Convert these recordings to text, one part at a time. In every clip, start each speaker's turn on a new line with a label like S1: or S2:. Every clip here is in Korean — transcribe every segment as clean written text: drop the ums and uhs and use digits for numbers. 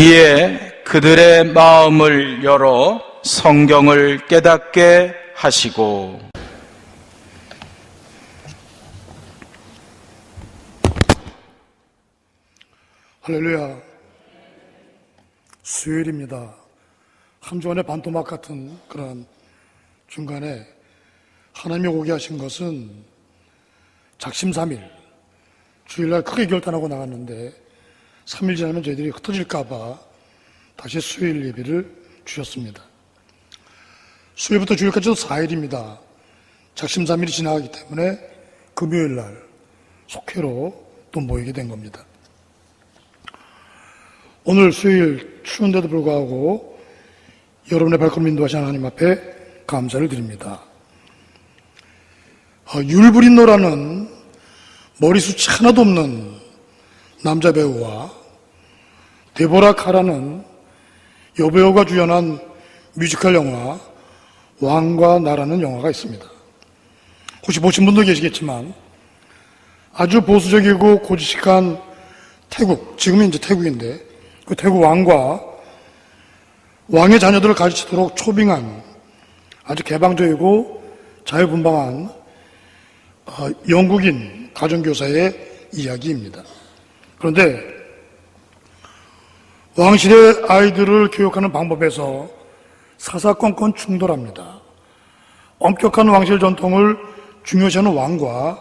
S1: 이에 그들의 마음을 열어 성경을 깨닫게 하시고
S2: 할렐루야. 수요일입니다. 한 주간의 반토막 같은 그런 중간에 하나님이 오게 하신 것은 작심삼일, 주일날 크게 결단하고 나갔는데 3일 지나면 저희들이 흩어질까봐 다시 수요일 예배를 주셨습니다. 수요일부터 주일까지도 4일입니다. 작심삼일이 지나가기 때문에 금요일날 속회로 또 모이게 된 겁니다. 오늘 수요일 추운데도 불구하고 여러분의 발걸음 인도하신 하나님 앞에 감사를 드립니다. 율브린노라는 머리숱이 하나도 없는 남자 배우와 데보라 카라는 여배우가 주연한 뮤지컬 영화 왕과 나라는 영화가 있습니다. 혹시 보신 분도 계시겠지만 아주 보수적이고 고지식한 태국, 지금은 이제 태국인데 그 태국 왕과 왕의 자녀들을 가르치도록 초빙한 아주 개방적이고 자유분방한 영국인 가정교사의 이야기입니다. 그런데 왕실의 아이들을 교육하는 방법에서 사사건건 충돌합니다. 엄격한 왕실 전통을 중요시하는 왕과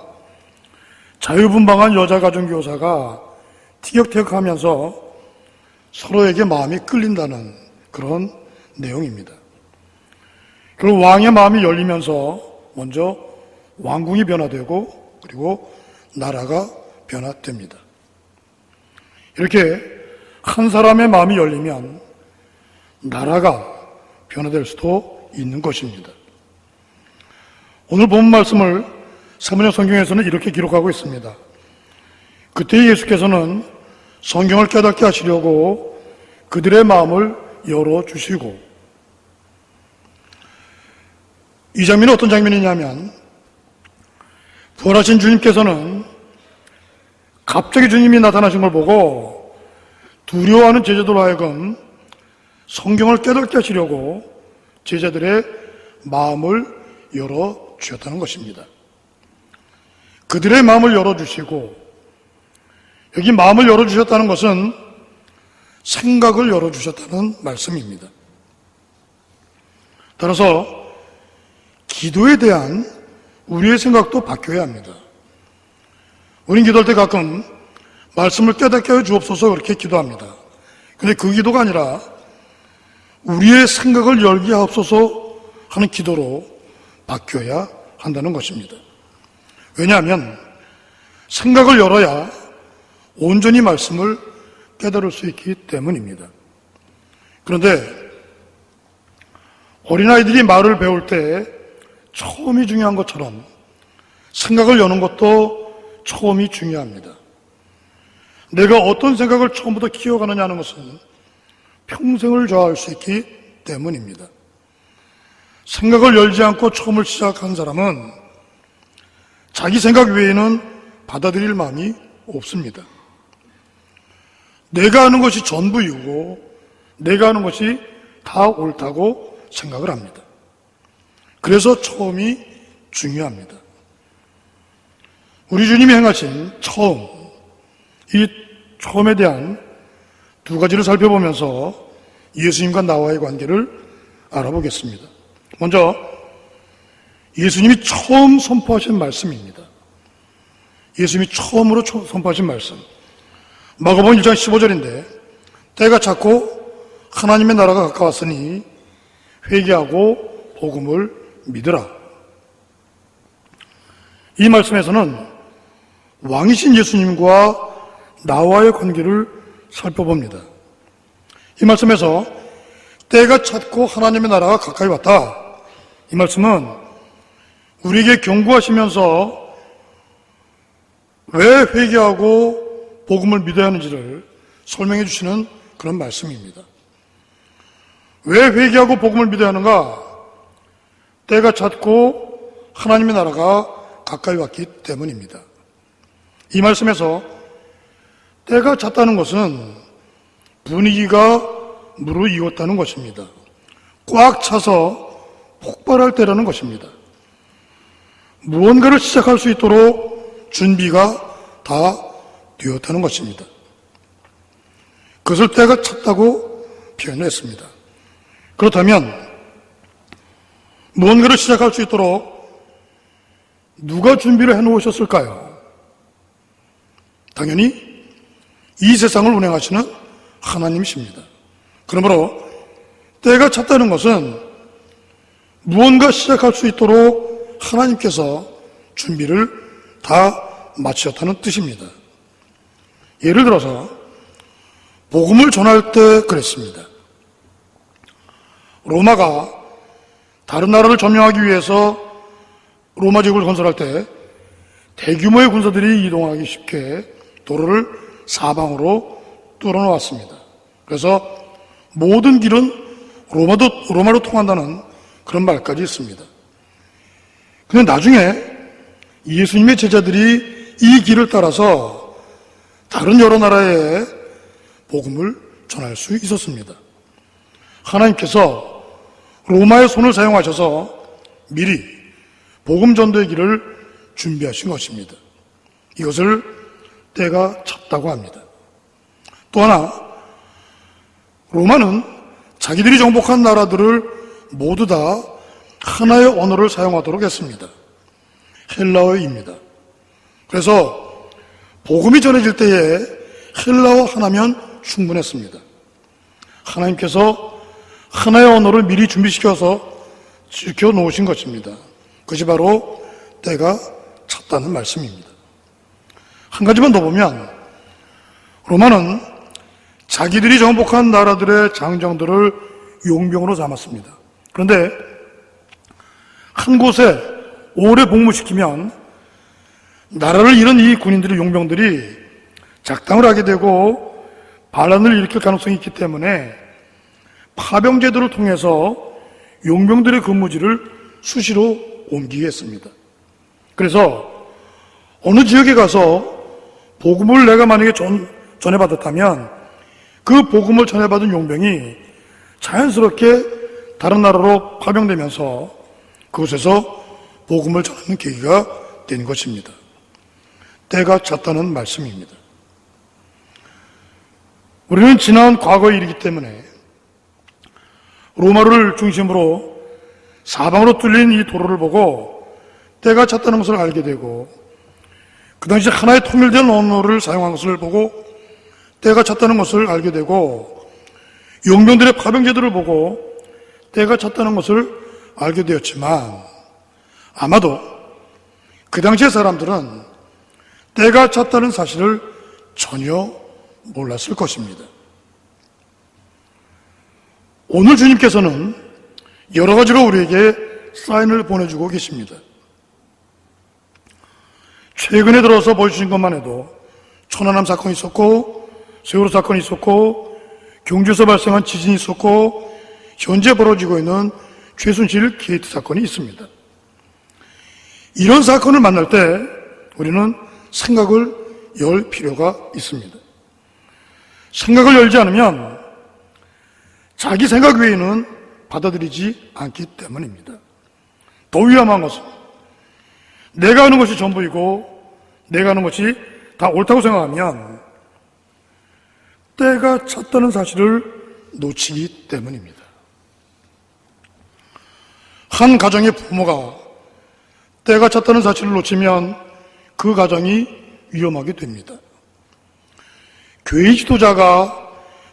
S2: 자유분방한 여자 가정교사가 티격태격하면서 서로에게 마음이 끌린다는 그런 내용입니다. 그리고 왕의 마음이 열리면서 먼저 왕궁이 변화되고 그리고 나라가 변화됩니다. 이렇게 한 사람의 마음이 열리면 나라가 변화될 수도 있는 것입니다. 오늘 본 말씀을 사문역 성경에서는 이렇게 기록하고 있습니다. 그때 예수께서는 성경을 깨닫게 하시려고 그들의 마음을 열어주시고, 이 장면이 어떤 장면이냐면 부활하신 주님께서는 갑자기 주님이 나타나신 걸 보고 두려워하는 제자들로 하여금 성경을 깨닫게 하시려고 제자들의 마음을 열어주셨다는 것입니다. 그들의 마음을 열어주시고, 여기 마음을 열어주셨다는 것은 생각을 열어주셨다는 말씀입니다. 따라서 기도에 대한 우리의 생각도 바뀌어야 합니다. 우린 기도할 때 가끔 말씀을 깨닫게 하여 주옵소서 그렇게 기도합니다. 그런데 그 기도가 아니라 우리의 생각을 열게 하옵소서 하는 기도로 바뀌어야 한다는 것입니다. 왜냐하면 생각을 열어야 온전히 말씀을 깨달을 수 있기 때문입니다. 그런데 어린아이들이 말을 배울 때 처음이 중요한 것처럼 생각을 여는 것도 처음이 중요합니다. 내가 어떤 생각을 처음부터 키워가느냐 하는 것은 평생을 좌우할 수 있기 때문입니다. 생각을 열지 않고 처음을 시작한 사람은 자기 생각 외에는 받아들일 마음이 없습니다. 내가 하는 것이 전부이고 내가 하는 것이 다 옳다고 생각을 합니다. 그래서 처음이 중요합니다. 우리 주님이 행하신 처음, 이 처음에 대한 두 가지를 살펴보면서 예수님과 나와의 관계를 알아보겠습니다. 먼저 예수님이 처음 선포하신 말씀입니다. 예수님이 처음으로 선포하신 말씀, 마가복음 1장 15절인데 때가 찼고 하나님의 나라가 가까웠으니 회개하고 복음을 믿으라. 이 말씀에서는 왕이신 예수님과 나와의 관계를 살펴봅니다. 이 말씀에서 때가 찼고 하나님의 나라가 가까이 왔다. 이 말씀은 우리에게 경고하시면서 왜 회개하고 복음을 믿어야 하는지를 설명해 주시는 그런 말씀입니다. 왜 회개하고 복음을 믿어야 하는가? 때가 찼고 하나님의 나라가 가까이 왔기 때문입니다. 이 말씀에서 때가 찼다는 것은 분위기가 무르익었다는 것입니다. 꽉 차서 폭발할 때라는 것입니다. 무언가를 시작할 수 있도록 준비가 다 되었다는 것입니다. 그것을 때가 찼다고 표현했습니다. 그렇다면 무언가를 시작할 수 있도록 누가 준비를 해놓으셨을까요? 당연히 이 세상을 운행하시는 하나님이십니다. 그러므로 때가 찼다는 것은 무언가 시작할 수 있도록 하나님께서 준비를 다 마치셨다는 뜻입니다. 예를 들어서 복음을 전할 때 그랬습니다. 로마가 다른 나라를 점령하기 위해서 로마 제국을 건설할 때 대규모의 군사들이 이동하기 쉽게 도로를 사방으로 뚫어놓았습니다. 그래서 모든 길은 로마로 통한다는 그런 말까지 있습니다. 그런데 나중에 예수님의 제자들이 이 길을 따라서 다른 여러 나라에 복음을 전할 수 있었습니다. 하나님께서 로마의 손을 사용하셔서 미리 복음 전도의 길을 준비하신 것입니다. 이것을 때가 찼다고 합니다. 또 하나, 로마는 자기들이 정복한 나라들을 모두 다 하나의 언어를 사용하도록 했습니다. 헬라어입니다. 그래서 복음이 전해질 때에 헬라어 하나면 충분했습니다. 하나님께서 하나의 언어를 미리 준비시켜서 지켜놓으신 것입니다. 그것이 바로 때가 찼다는 말씀입니다. 한 가지만 더 보면 로마는 자기들이 정복한 나라들의 장정들을 용병으로 삼았습니다. 그런데 한 곳에 오래 복무시키면 나라를 잃은 이 군인들의 용병들이 작당을 하게 되고 반란을 일으킬 가능성이 있기 때문에 파병제도를 통해서 용병들의 근무지를 수시로 옮기게 했습니다. 그래서 어느 지역에 가서 복음을 내가 만약에 전해받았다면 그 복음을 전해받은 용병이 자연스럽게 다른 나라로 파병되면서 그곳에서 복음을 전하는 계기가 된 것입니다. 때가 찼다는 말씀입니다. 우리는 지난 과거의 일이기 때문에 로마를 중심으로 사방으로 뚫린 이 도로를 보고 때가 찼다는 것을 알게 되고 그 당시 하나의 통일된 언어를 사용한 것을 보고 때가 찼다는 것을 알게 되고 용병들의 파병제도를 보고 때가 찼다는 것을 알게 되었지만 아마도 그 당시의 사람들은 때가 찼다는 사실을 전혀 몰랐을 것입니다. 오늘 주님께서는 여러 가지로 우리에게 사인을 보내주고 계십니다. 최근에 들어서 보여주신 것만 해도 천안함 사건이 있었고 세월호 사건이 있었고 경주에서 발생한 지진이 있었고 현재 벌어지고 있는 최순실 게이트 사건이 있습니다. 이런 사건을 만날 때 우리는 생각을 열 필요가 있습니다. 생각을 열지 않으면 자기 생각 외에는 받아들이지 않기 때문입니다. 더 위험한 것은 내가 하는 것이 전부이고 내가 하는 것이 다 옳다고 생각하면 때가 찼다는 사실을 놓치기 때문입니다. 한 가정의 부모가 때가 찼다는 사실을 놓치면 그 가정이 위험하게 됩니다. 교회 지도자가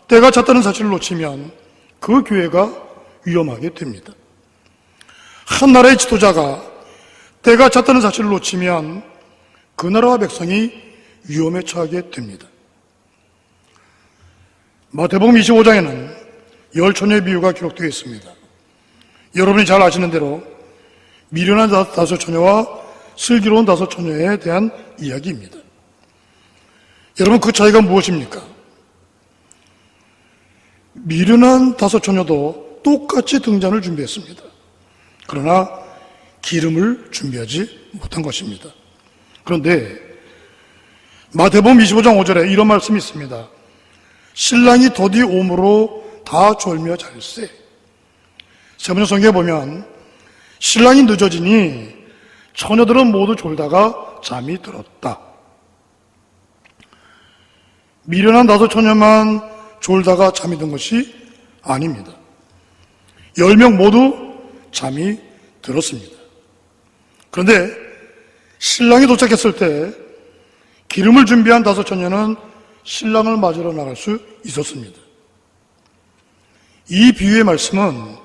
S2: 때가 찼다는 사실을 놓치면 그 교회가 위험하게 됩니다. 한 나라의 지도자가 때가 찼다는 사실을 놓치면 그 나라와 백성이 위험에 처하게 됩니다. 마태복음 25장에는 열 처녀의 비유가 기록되어 있습니다. 여러분이 잘 아시는 대로 미련한 다섯 처녀와 슬기로운 다섯 처녀에 대한 이야기입니다. 여러분, 그 차이가 무엇입니까? 미련한 다섯 처녀도 똑같이 등잔을 준비했습니다. 그러나 기름을 준비하지 못한 것입니다. 그런데 마태복음 25장 5절에 이런 말씀이 있습니다. 신랑이 더디 오므로 다 졸며 잘세. 세 번째 성경에 보면 신랑이 늦어지니 처녀들은 모두 졸다가 잠이 들었다. 미련한 5 처녀만 졸다가 잠이 든 것이 아닙니다. 10명 모두 잠이 들었습니다. 그런데 신랑이 도착했을 때 기름을 준비한 5 처녀는 신랑을 맞으러 나갈 수 있었습니다. 이 비유의 말씀은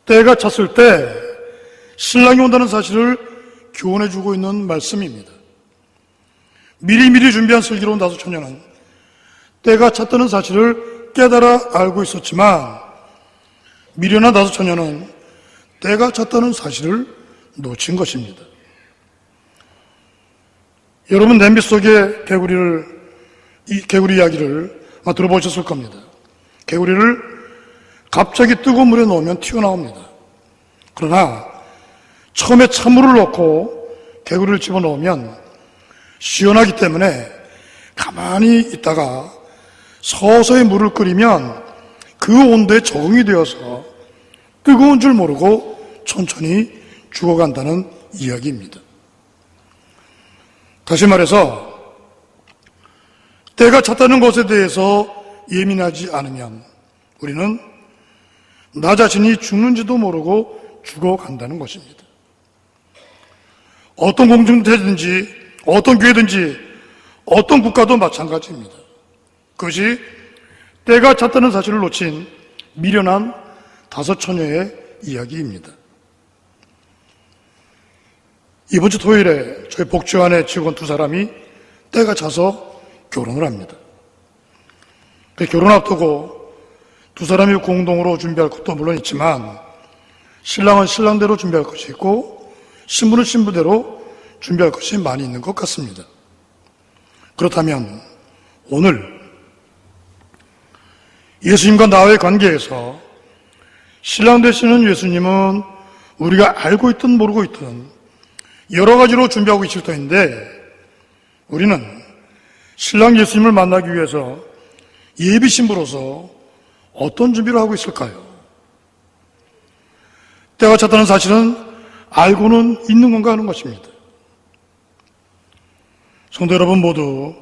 S2: 때가 찼을 때 신랑이 온다는 사실을 교훈해주고 있는 말씀입니다. 미리미리 준비한 슬기로운 5 처녀는 때가 찼다는 사실을 깨달아 알고 있었지만 미련한 5 처녀는 때가 찼다는 사실을 놓친 것입니다. 여러분 냄비 속에 개구리 이야기를 들어보셨을 겁니다. 개구리를 갑자기 뜨거운 물에 넣으면 튀어나옵니다. 그러나 처음에 찬물을 넣고 개구리를 집어넣으면 시원하기 때문에 가만히 있다가 서서히 물을 끓이면 그 온도에 적응이 되어서 뜨거운 줄 모르고 천천히 죽어간다는 이야기입니다. 다시 말해서 때가 찼다는 것에 대해서 예민하지 않으면 우리는 나 자신이 죽는지도 모르고 죽어간다는 것입니다. 어떤 공동체든지 어떤 교회든지 어떤 국가도 마찬가지입니다. 그것이 때가 찼다는 사실을 놓친 미련한 5 처녀의 이야기입니다. 이번 주 토요일에 저희 복지관의 직원 2사람이 때가 차서 결혼을 합니다. 결혼 앞두고 2사람이 공동으로 준비할 것도 물론 있지만 신랑은 신랑대로 준비할 것이 있고 신부는 신부대로 준비할 것이 많이 있는 것 같습니다. 그렇다면 오늘 예수님과 나와의 관계에서 신랑 되시는 예수님은 우리가 알고 있든 모르고 있든 여러 가지로 준비하고 계실 터인데 우리는 신랑 예수님을 만나기 위해서 예비 신부로서 어떤 준비를 하고 있을까요? 때가 찼다는 사실은 알고는 있는 건가 하는 것입니다. 성도 여러분 모두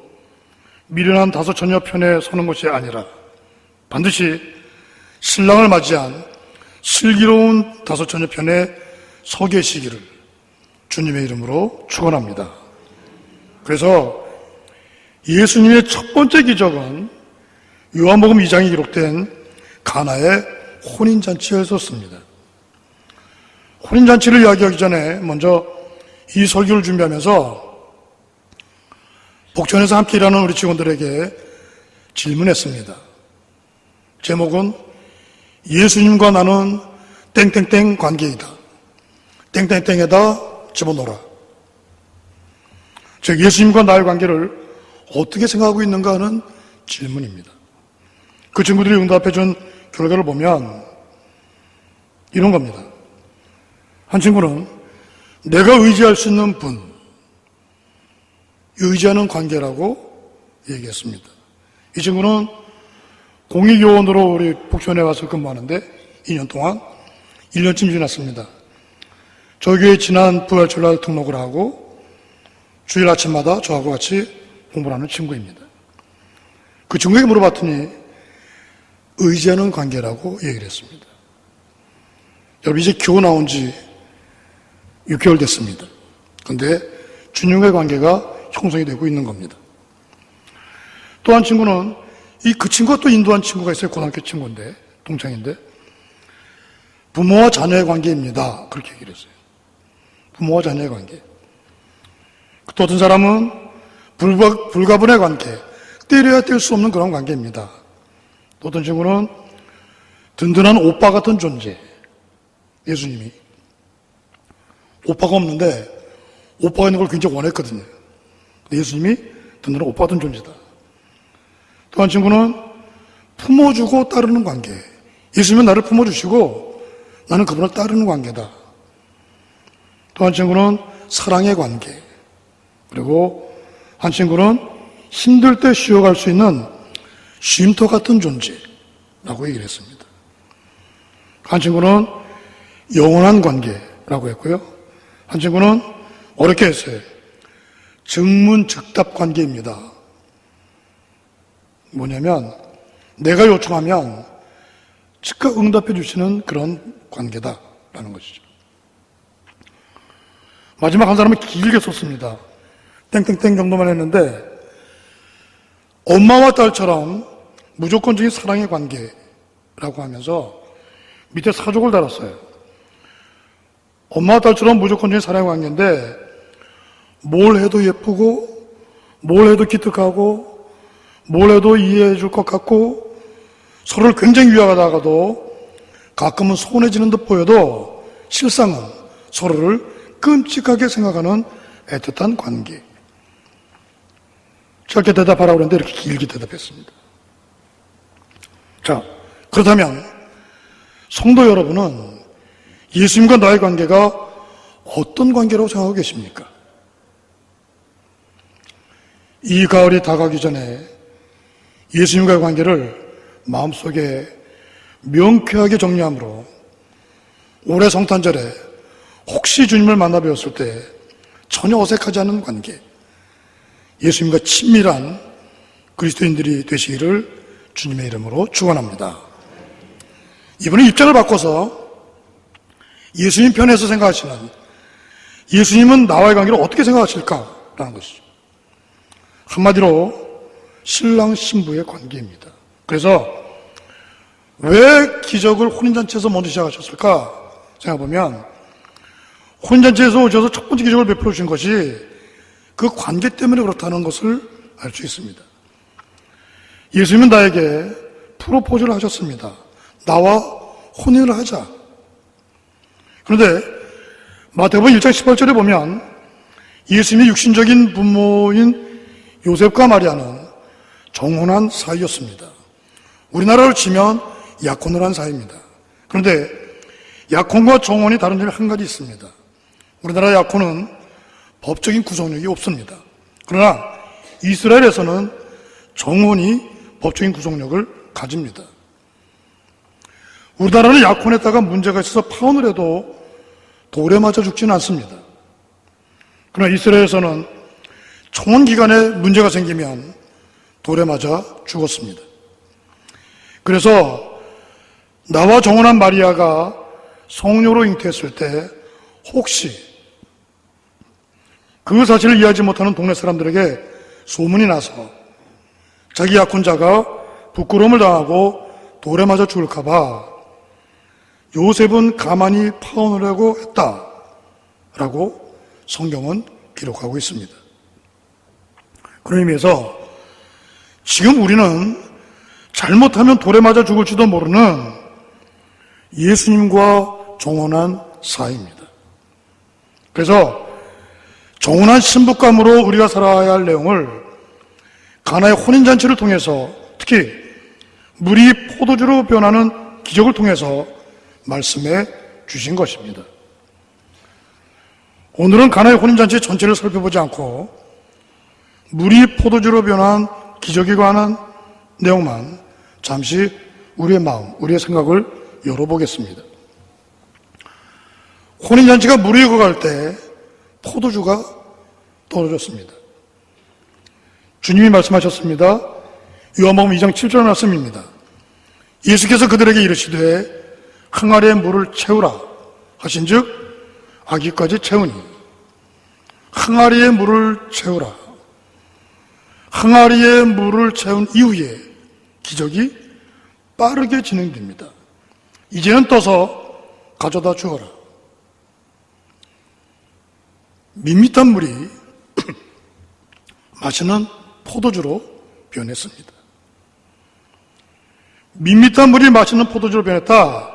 S2: 미련한 5 처녀 편에 서는 것이 아니라 반드시 신랑을 맞이한 슬기로운 5 처녀 편에 서 계시기를 주님의 이름으로 축원합니다. 그래서 예수님의 첫 번째 기적은 요한복음 2장에 기록된 가나의 혼인잔치였었습니다. 혼인잔치를 이야기하기 전에 먼저 이 설교를 준비하면서 복전에서 함께 일하는 우리 직원들에게 질문했습니다. 제목은 예수님과 나는 땡땡땡 관계이다. 땡땡땡에다 집어넣어라. 즉 예수님과 나의 관계를 어떻게 생각하고 있는가 하는 질문입니다. 그 친구들이 응답해준 결과를 보면 이런 겁니다. 한 친구는 내가 의지할 수 있는 분, 의지하는 관계라고 얘기했습니다. 이 친구는 공익요원으로 우리 복전에 와서 근무하는데 2년 동안 1년쯤 지났습니다. 저희 교회 지난 부활절날 등록을 하고 주일 아침마다 저하고 같이 공부를 하는 친구입니다. 그 친구에게 물어봤더니 의지하는 관계라고 얘기를 했습니다. 여러분 이제 교회 나온 지 6개월 됐습니다. 그런데 주님과의 관계가 형성이 되고 있는 겁니다. 또 한 친구는 그 친구가 또 인도한 친구가 있어요. 고등학교 친구인데 동창인데 부모와 자녀의 관계입니다. 그렇게 얘기를 했어요. 부모와 자녀의 관계. 또 어떤 사람은 불가분의 관계, 때려야 뗄 수 없는 그런 관계입니다. 또 어떤 친구는 든든한 오빠 같은 존재. 예수님이 오빠가 없는데 오빠가 있는 걸 굉장히 원했거든요. 근데 예수님이 든든한 오빠 같은 존재다. 또 한 친구는 품어주고 따르는 관계. 예수님은 나를 품어주시고 나는 그분을 따르는 관계다. 또 한 친구는 사랑의 관계. 그리고 한 친구는 힘들 때 쉬어갈 수 있는 쉼터 같은 존재라고 얘기를 했습니다. 한 친구는 영원한 관계라고 했고요. 한 친구는 어렵게 했어요. 즉문즉답 관계입니다. 뭐냐면 내가 요청하면 즉각 응답해 주시는 그런 관계다라는 것이죠. 마지막 한 사람은 길게 썼습니다. 땡땡땡 정도만 했는데 엄마와 딸처럼 무조건적인 사랑의 관계라고 하면서 밑에 사족을 달았어요. 엄마와 딸처럼 무조건적인 사랑의 관계인데 뭘 해도 예쁘고 뭘 해도 기특하고 뭘 해도 이해해 줄 것 같고 서로를 굉장히 위하다가도 가끔은 소원해지는 듯 보여도 실상은 서로를 끔찍하게 생각하는 애틋한 관계. 짧게 대답하라고 그랬는데 이렇게 길게 대답했습니다. 자, 그렇다면 성도 여러분은 예수님과 나의 관계가 어떤 관계라고 생각하고 계십니까? 이 가을이 다가기 전에 예수님과의 관계를 마음속에 명쾌하게 정리함으로 올해 성탄절에 혹시 주님을 만나 뵈었을 때 전혀 어색하지 않은 관계, 예수님과 친밀한 그리스도인들이 되시기를 주님의 이름으로 축원합니다. 이번에 입장을 바꿔서 예수님 편에서 생각하시는 예수님은 나와의 관계를 어떻게 생각하실까라는 것이죠. 한마디로 신랑 신부의 관계입니다. 그래서 왜 기적을 혼인잔치에서 먼저 시작하셨을까 생각해보면 혼인잔치에서 오셔서 첫 번째 기적을 베풀어 주신 것이 그 관계 때문에 그렇다는 것을 알 수 있습니다. 예수님은 나에게 프로포즈를 하셨습니다. 나와 혼인을 하자. 그런데 마태복음 1장 18절에 보면 예수님의 육신적인 부모인 요셉과 마리아는 정혼한 사이였습니다. 우리나라로 치면 약혼을 한 사이입니다. 그런데 약혼과 정혼이 다른 점이 한 가지 있습니다. 우리나라 약혼은 법적인 구속력이 없습니다. 그러나 이스라엘에서는 정혼이 법적인 구속력을 가집니다. 우리나라는 약혼했다가 문제가 있어서 파혼을 해도 돌에 맞아 죽지는 않습니다. 그러나 이스라엘에서는 청혼 기간에 문제가 생기면 돌에 맞아 죽었습니다. 그래서 나와 정혼한 마리아가 성녀로 잉태했을 때 혹시 그 사실을 이해하지 못하는 동네 사람들에게 소문이 나서 자기 약혼자가 부끄러움을 당하고 돌에 맞아 죽을까봐 요셉은 가만히 파혼을 하고 했다라고 성경은 기록하고 있습니다. 그런 의미에서 지금 우리는 잘못하면 돌에 맞아 죽을지도 모르는 예수님과 정혼한 사이입니다. 그래서 정혼한 신부감으로 우리가 살아야 할 내용을 가나의 혼인잔치를 통해서 특히 물이 포도주로 변하는 기적을 통해서 말씀해 주신 것입니다. 오늘은 가나의 혼인잔치 전체를 살펴보지 않고 물이 포도주로 변한 기적에 관한 내용만 잠시 우리의 마음, 우리의 생각을 열어보겠습니다. 혼인잔치가 물이 익어갈 때 포도주가 떨어졌습니다. 주님이 말씀하셨습니다. 요한복음 2장 7절 말씀입니다. 예수께서 그들에게 이르시되 항아리에 물을 채우라 하신즉 아기까지 채우니 항아리에 물을 채우라. 항아리에 물을 채운 이후에 기적이 빠르게 진행됩니다. 이제는 떠서 가져다 주어라. 밋밋한 물이 마시는 포도주로 변했습니다. 밋밋한 물이 마시는 포도주로 변했다.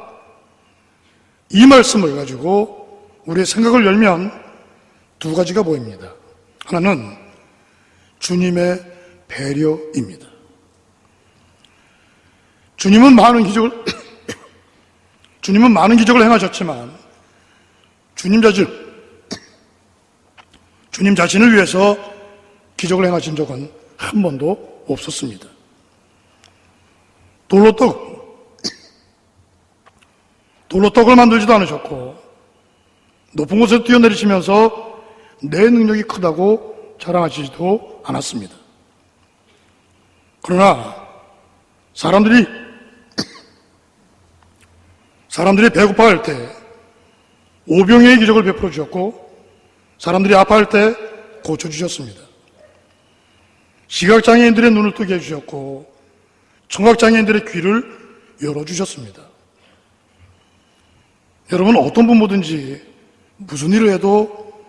S2: 이 말씀을 가지고 우리의 생각을 열면 두 가지가 보입니다. 하나는 주님의 배려입니다. 주님은 많은 기적을 행하셨지만 주님 자신을 위해서 기적을 행하신 적은 한 번도 없었습니다. 돌로 떡을 만들지도 않으셨고 높은 곳에서 뛰어내리시면서 내 능력이 크다고 자랑하시지도 않았습니다. 그러나 사람들이 배고파할 때 오병이의 기적을 베풀어 주셨고 사람들이 아파할 때 고쳐주셨습니다. 시각장애인들의 눈을 뜨게 해주셨고 청각장애인들의 귀를 열어주셨습니다. 여러분, 어떤 부모든지 무슨 일을 해도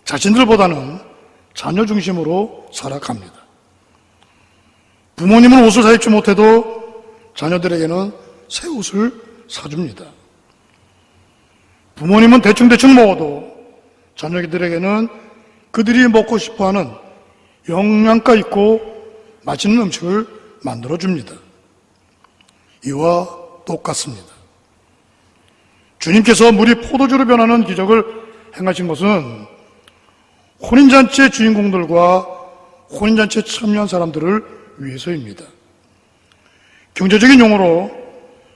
S2: 자신들보다는 자녀 중심으로 살아갑니다. 부모님은 옷을 사입지 못해도 자녀들에게는 새 옷을 사줍니다. 부모님은 대충 먹어도 자녀들에게는 그들이 먹고 싶어하는 영양가 있고 맛있는 음식을 만들어줍니다. 이와 똑같습니다. 주님께서 물이 포도주로 변하는 기적을 행하신 것은 혼인잔치의 주인공들과 혼인잔치에 참여한 사람들을 위해서입니다. 경제적인 용어로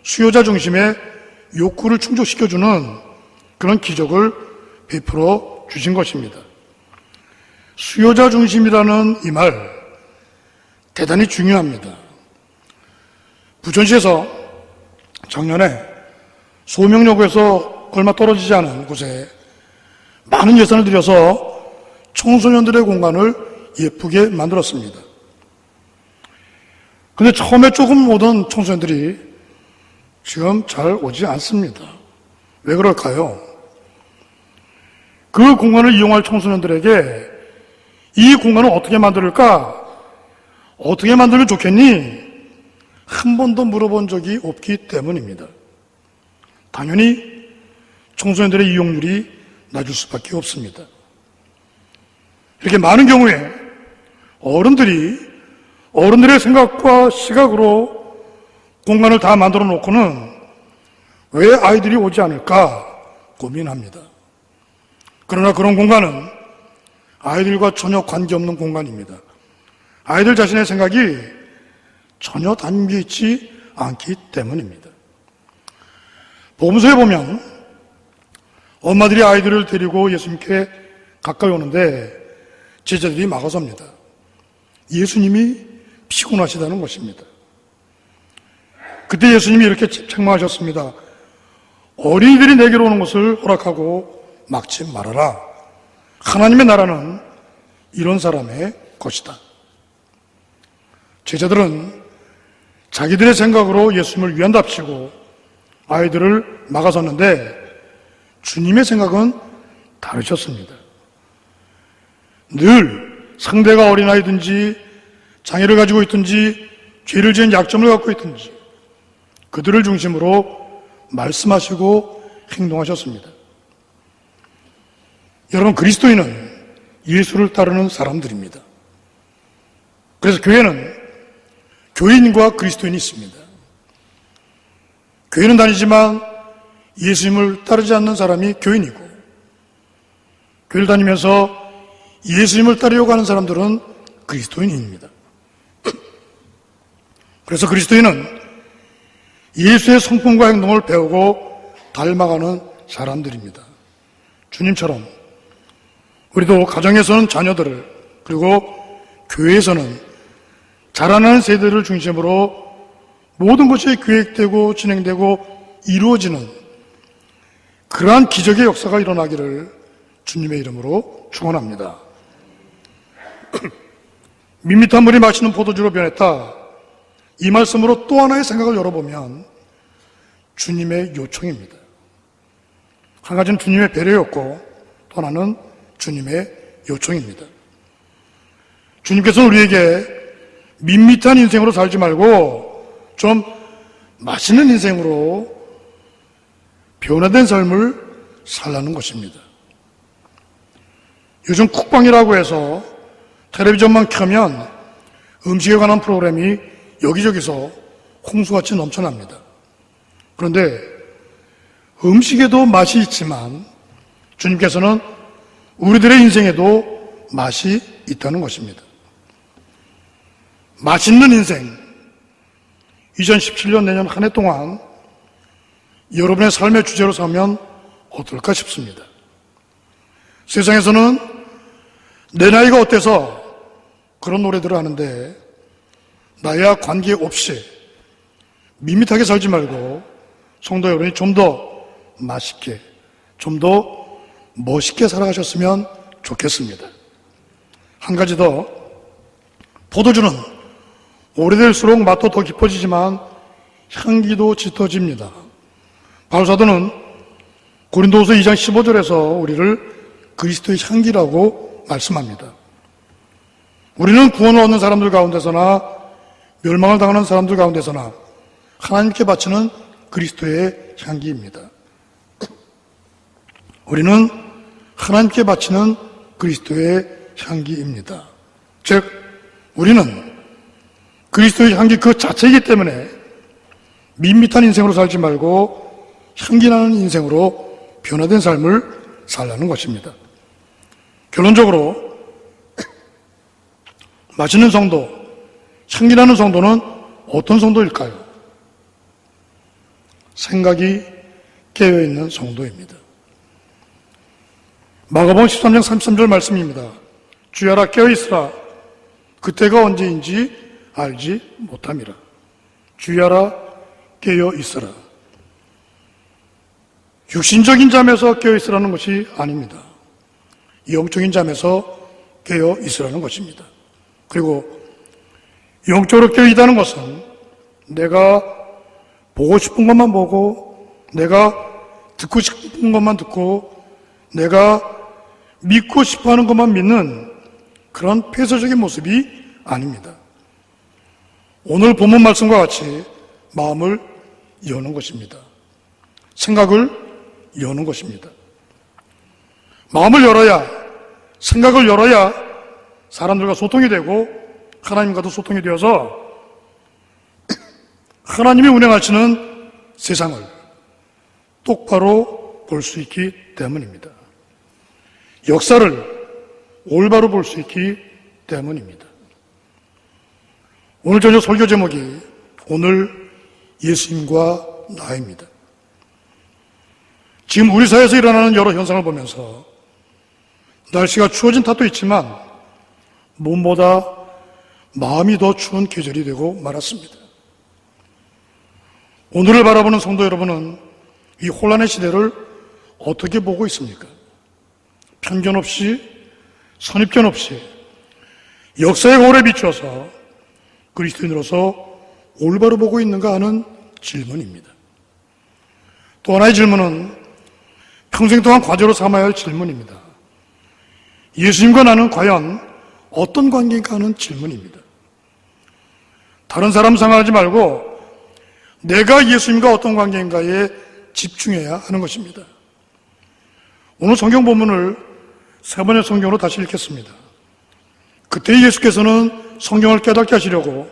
S2: 수요자 중심의 욕구를 충족시켜주는 그런 기적을 베풀어 주신 것입니다. 수요자 중심이라는 이 말 대단히 중요합니다. 부천시에서 작년에 소명여고에서 얼마 떨어지지 않은 곳에 많은 예산을 들여서 청소년들의 공간을 예쁘게 만들었습니다. 근데 처음에 조금 오던 청소년들이 지금 잘 오지 않습니다. 왜 그럴까요? 그 공간을 이용할 청소년들에게 이 공간을 어떻게 만들까? 어떻게 만들면 좋겠니? 한 번도 물어본 적이 없기 때문입니다. 당연히 청소년들의 이용률이 낮을 수밖에 없습니다. 이렇게 많은 경우에 어른들의 생각과 시각으로 공간을 다 만들어 놓고는 왜 아이들이 오지 않을까 고민합니다. 그러나 그런 공간은 아이들과 전혀 관계없는 공간입니다. 아이들 자신의 생각이 전혀 담겨 있지 않기 때문입니다. 복음서에 보면 엄마들이 아이들을 데리고 예수님께 가까이 오는데 제자들이 막아섭니다. 예수님이 피곤하시다는 것입니다. 그때 예수님이 이렇게 책망하셨습니다. 어린이들이 내게로 오는 것을 허락하고 막지 말아라. 하나님의 나라는 이런 사람의 것이다. 제자들은 자기들의 생각으로 예수님을 위한답시고 아이들을 막아섰는데 주님의 생각은 다르셨습니다. 늘 상대가 어린아이든지 장애를 가지고 있든지 죄를 지은 약점을 갖고 있든지 그들을 중심으로 말씀하시고 행동하셨습니다. 여러분, 그리스도인은 예수를 따르는 사람들입니다. 그래서 교회는 교인과 그리스도인이 있습니다. 교회는 다니지만 예수님을 따르지 않는 사람이 교인이고, 교회를 다니면서 예수님을 따르려고 하는 사람들은 그리스도인입니다. 그래서 그리스도인은 예수의 성품과 행동을 배우고 닮아가는 사람들입니다. 주님처럼 우리도 가정에서는 자녀들을, 그리고 교회에서는 자라나는 세대를 중심으로 모든 것이 계획되고 진행되고 이루어지는 그러한 기적의 역사가 일어나기를 주님의 이름으로 축원합니다. 밋밋한 물이 마시는 포도주로 변했다. 이 말씀으로 또 하나의 생각을 열어보면 주님의 요청입니다. 한 가지는 주님의 배려였고 또 하나는 주님의 요청입니다. 주님께서는 우리에게 밋밋한 인생으로 살지 말고 좀 맛있는 인생으로 변화된 삶을 살라는 것입니다. 요즘 쿡방이라고 해서 텔레비전만 켜면 음식에 관한 프로그램이 여기저기서 홍수같이 넘쳐납니다. 그런데 음식에도 맛이 있지만 주님께서는 우리들의 인생에도 맛이 있다는 것입니다. 맛있는 인생, 2017년 내년 한 해 동안 여러분의 삶의 주제로 삼으면 어떨까 싶습니다. 세상에서는 내 나이가 어때서 그런 노래들을 하는데 나이와 관계없이 밋밋하게 살지 말고 성도 여러분이 좀 더 맛있게, 좀 더 멋있게 살아가셨으면 좋겠습니다. 한 가지 더, 포도주는 오래될수록 맛도 더 깊어지지만 향기도 짙어집니다. 바울사도는 고린도후서 2장 15절에서 우리를 그리스도의 향기라고 말씀합니다. 우리는 구원을 얻는 사람들 가운데서나 멸망을 당하는 사람들 가운데서나 하나님께 바치는 그리스도의 향기입니다. 우리는 하나님께 바치는 그리스도의 향기입니다. 즉, 우리는 그리스도의 향기 그 자체이기 때문에 밋밋한 인생으로 살지 말고 향기나는 인생으로 변화된 삶을 살라는 것입니다. 결론적으로 맛있는 성도, 향기나는 성도는 어떤 성도일까요? 생각이 깨어있는 성도입니다. 마가복음 13장 33절 말씀입니다. 주야라 깨어있으라 그때가 언제인지 알지 못함이라. 주야라 깨어있으라. 육신적인 잠에서 깨어있으라는 것이 아닙니다. 영적인 잠에서 깨어있으라는 것입니다. 그리고 영적으로 깨어있다는 것은 내가 보고 싶은 것만 보고, 내가 듣고 싶은 것만 듣고, 내가 믿고 싶어하는 것만 믿는 그런 폐쇄적인 모습이 아닙니다. 오늘 본문 말씀과 같이 마음을 여는 것입니다. 생각을 여는 것입니다. 마음을 열어야, 생각을 열어야 사람들과 소통이 되고 하나님과도 소통이 되어서 하나님이 운행하시는 세상을 똑바로 볼 수 있기 때문입니다. 역사를 올바로 볼 수 있기 때문입니다. 오늘 저녁 설교 제목이 오늘 예수님과 나입니다. 지금 우리 사회에서 일어나는 여러 현상을 보면서 날씨가 추워진 탓도 있지만 무엇보다 마음이 더 추운 계절이 되고 말았습니다. 오늘을 바라보는 성도 여러분은 이 혼란의 시대를 어떻게 보고 있습니까? 편견 없이, 선입견 없이 역사의 거울에 비추어서 그리스도인으로서 올바로 보고 있는가 하는 질문입니다. 또 하나의 질문은 평생 동안 과제로 삼아야 할 질문입니다. 예수님과 나는 과연 어떤 관계인가 하는 질문입니다. 다른 사람 생각하지 말고 내가 예수님과 어떤 관계인가에 집중해야 하는 것입니다. 오늘 성경 본문을 세 번의 성경으로 다시 읽겠습니다. 그때 예수께서는 성경을 깨닫게 하시려고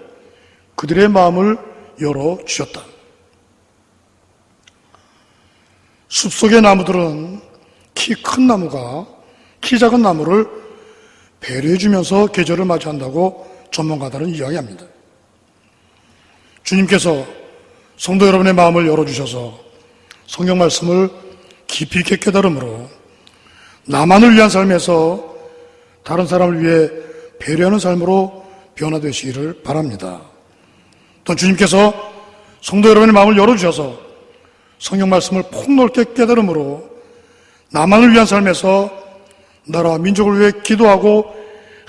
S2: 그들의 마음을 열어주셨다. 숲속의 나무들은 키 큰 나무가 키 작은 나무를 배려해주면서 계절을 맞이한다고 전문가들은 이야기합니다. 주님께서 성도 여러분의 마음을 열어주셔서 성경 말씀을 깊이 있게 깨달음으로 나만을 위한 삶에서 다른 사람을 위해 배려하는 삶으로 변화되시기를 바랍니다. 또 주님께서 성도 여러분의 마음을 열어주셔서 성경 말씀을 폭넓게 깨달음으로 나만을 위한 삶에서 나라 민족을 위해 기도하고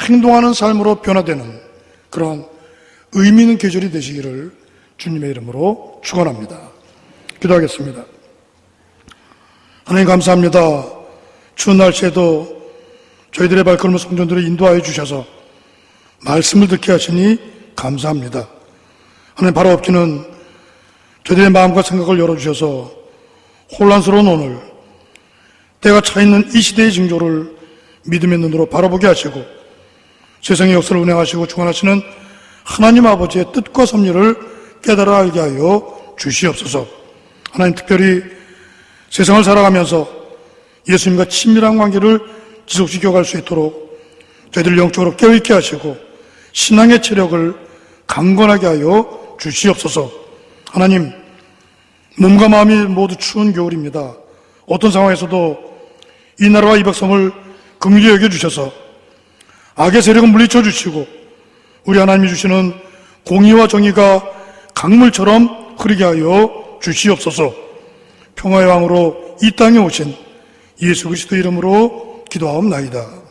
S2: 행동하는 삶으로 변화되는 그런 의미 있는 계절이 되시기를 주님의 이름으로 축원합니다. 기도하겠습니다. 하나님 감사합니다. 추운 날씨에도 저희들의 발걸음을 성전들을 인도하여 주셔서 말씀을 듣게 하시니 감사합니다. 하나님 바로 없기는 저희들의 마음과 생각을 열어주셔서 혼란스러운 오늘 때가 차있는 이 시대의 징조를 믿음의 눈으로 바라보게 하시고 세상의 역사를 운행하시고 주관하시는 하나님 아버지의 뜻과 섭리를 깨달아 알게 하여 주시옵소서. 하나님 특별히 세상을 살아가면서 예수님과 친밀한 관계를 지속시켜갈 수 있도록 저희들 영적으로 깨어있게 하시고 신앙의 체력을 강건하게 하여 주시옵소서. 하나님, 몸과 마음이 모두 추운 겨울입니다. 어떤 상황에서도 이 나라와 이 백성을 긍휼히 여겨주셔서 악의 세력을 물리쳐 주시고 우리 하나님이 주시는 공의와 정의가 강물처럼 흐르게 하여 주시옵소서. 평화의 왕으로 이 땅에 오신 예수 그리스도 이름으로 기도하옵나이다.